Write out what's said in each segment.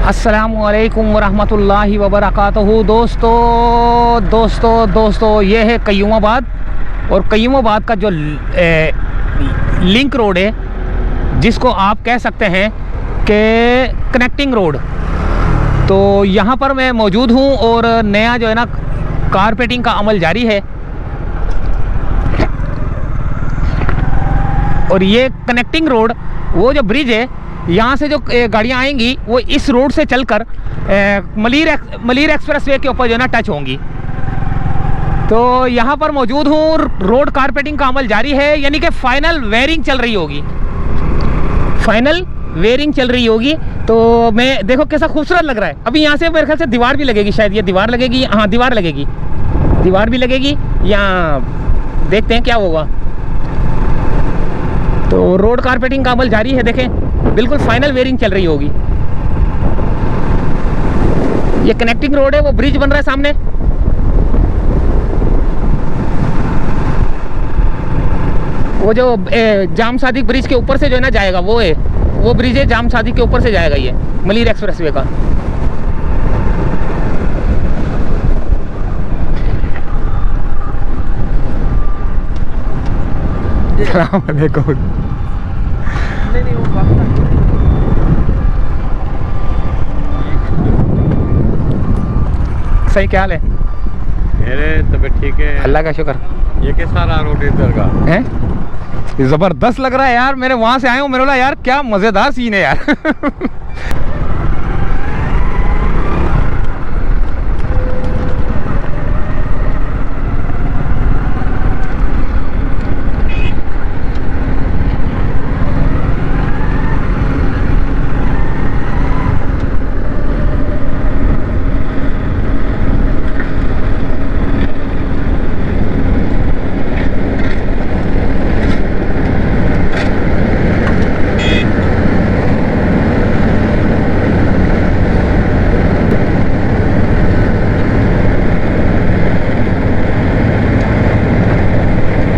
अस्सलामुअलैकुम वरहमतुल्लाहि वबरकातुहू। दोस्तों ये है कय्यूमाबाद, और कय्यूमाबाद का जो लिंक रोड है, जिसको आप कह सकते हैं कि कनेक्टिंग रोड, तो यहाँ पर मैं मौजूद हूँ और नया जो है ना कारपेटिंग का अमल जारी है। और ये कनेक्टिंग रोड, वो जो ब्रिज है, यहाँ से जो गाड़ियाँ आएंगी वो इस रोड से चलकर मलीर एक्सप्रेसवे के ऊपर जो है ना टच होंगी। तो यहाँ पर मौजूद हूँ, रोड कारपेटिंग का अमल जारी है, यानी कि फाइनल वेयरिंग चल रही होगी। तो मैं देखो कैसा खूबसूरत लग रहा है। अभी यहाँ से मेरे ख्याल से दीवार भी लगेगी, शायद ये दीवार लगेगी। हाँ, दीवार भी लगेगी। यहाँ देखते हैं क्या होगा। तो रोड कारपेटिंग का अमल जारी है, देखें बिल्कुल फाइनल वेयरिंग चल रही होगी। ये कनेक्टिंग रोड है, वो ब्रिज बन रहा है सामने। वो जो जाम सादिक ब्रिज के ऊपर से जो है ना जाएगा, वो ब्रिज है, जाम सादिक के ऊपर से जाएगा ये मलीर एक्सप्रेसवे का। अस्सलाम वालेकुम। सही, क्या हाल है? मेरे तबीयत ठीक है, अल्लाह का शुक्र। ये कैसा रहा रोड इधर का? है जबरदस्त लग रहा है यार। मेरे वहां से आए हूँ, मेरे बोला यार क्या मजेदार सीन है यार।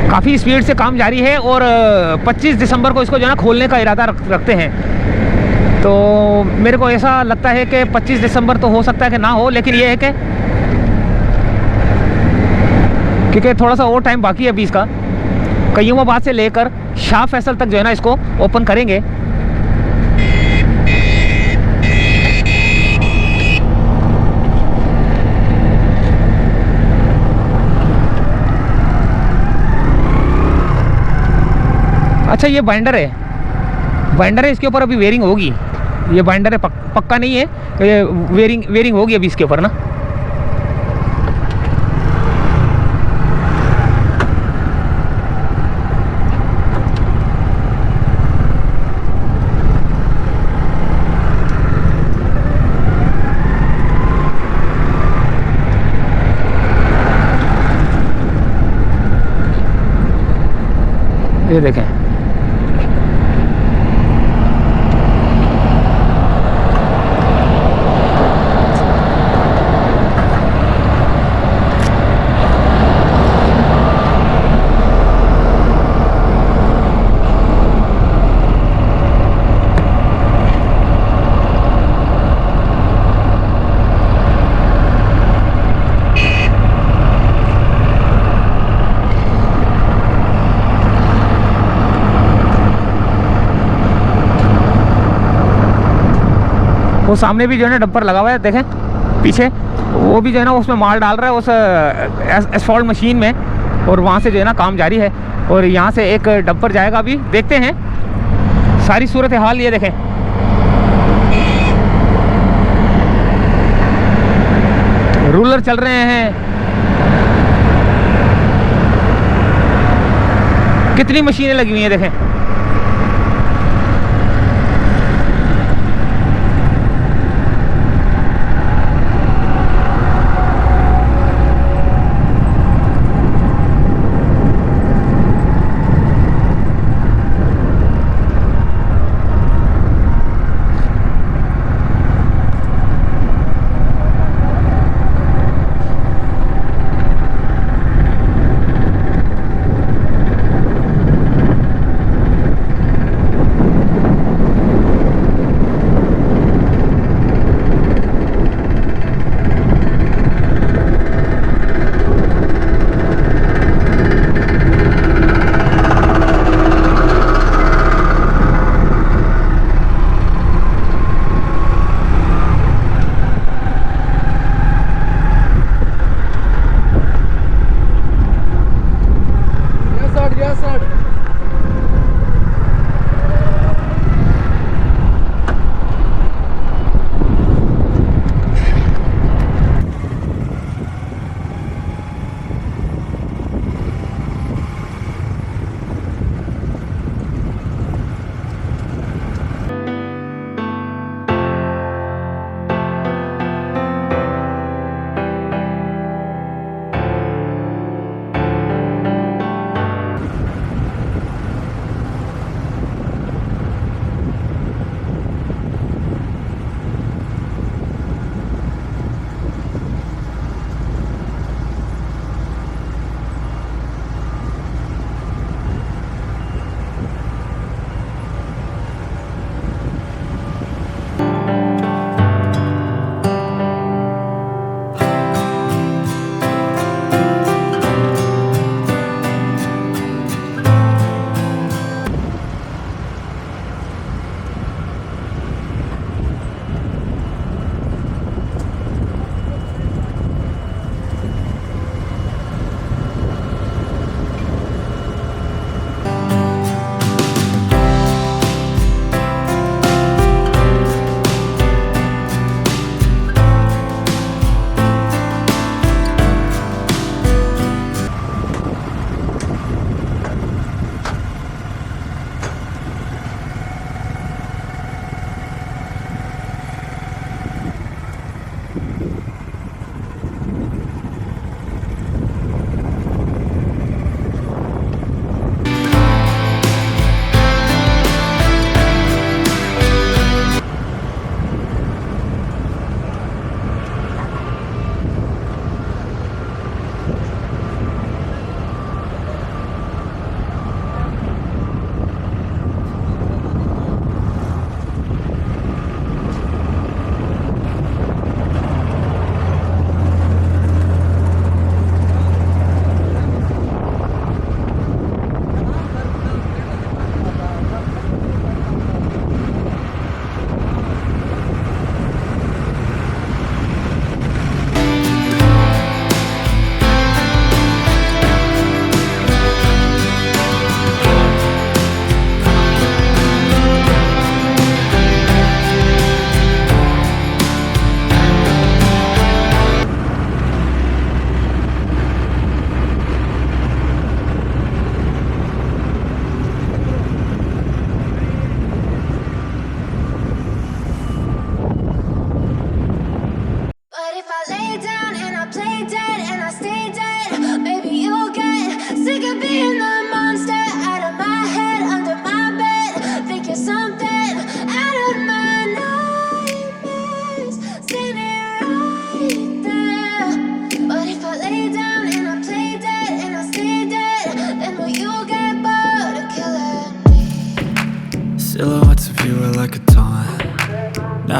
काफ़ी स्पीड से काम जारी है और 25 दिसंबर को इसको जो है ना खोलने का इरादा रखते हैं। तो मेरे को ऐसा लगता है कि 25 दिसंबर तो हो सकता है कि ना हो, लेकिन ये है कि क्योंकि थोड़ा सा और टाइम बाकी है अभी इसका। कय्यूमाबाद से लेकर शाह फैसल तक जो है ना इसको ओपन करेंगे। अच्छा, ये बाइंडर है, इसके ऊपर अभी वेयरिंग होगी। ये बाइंडर है, पक्का नहीं है, ये वेयरिंग होगी अभी इसके ऊपर ना। ये देखें, वो सामने भी जो है ना डंपर लगा हुआ है, देखें पीछे, वो भी जो है ना उसमें माल डाल रहा है उस एसफॉल्ट मशीन में, और वहाँ से जो है ना काम जारी है। और यहाँ से एक डंपर जाएगा, अभी देखते हैं सारी सूरत हाल। ये देखें, रूलर चल रहे हैं, कितनी मशीनें लगी हुई हैं देखें।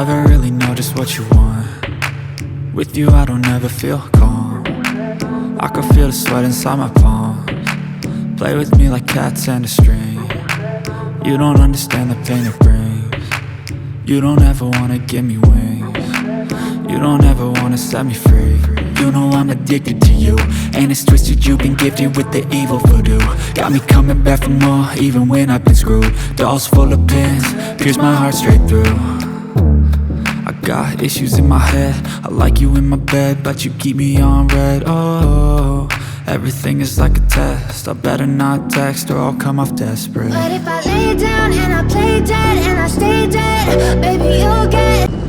never really know just what you want. With you I don't ever feel calm. I can feel the sweat inside my palms. Play with me like cats and a string. You don't understand the pain it brings. You don't ever wanna give me wings. You don't ever wanna set me free. You know I'm addicted to you, and it's twisted, you've been gifted with the evil voodoo. Got me coming back for more, even when I've been screwed. Dolls full of pins, pierce my heart straight through. I got issues in my head, I like you in my bed, but you keep me on red. Oh, everything is like a test, I better not text or I'll come off desperate. But if I lay down and I play dead and I stay dead, baby you'll get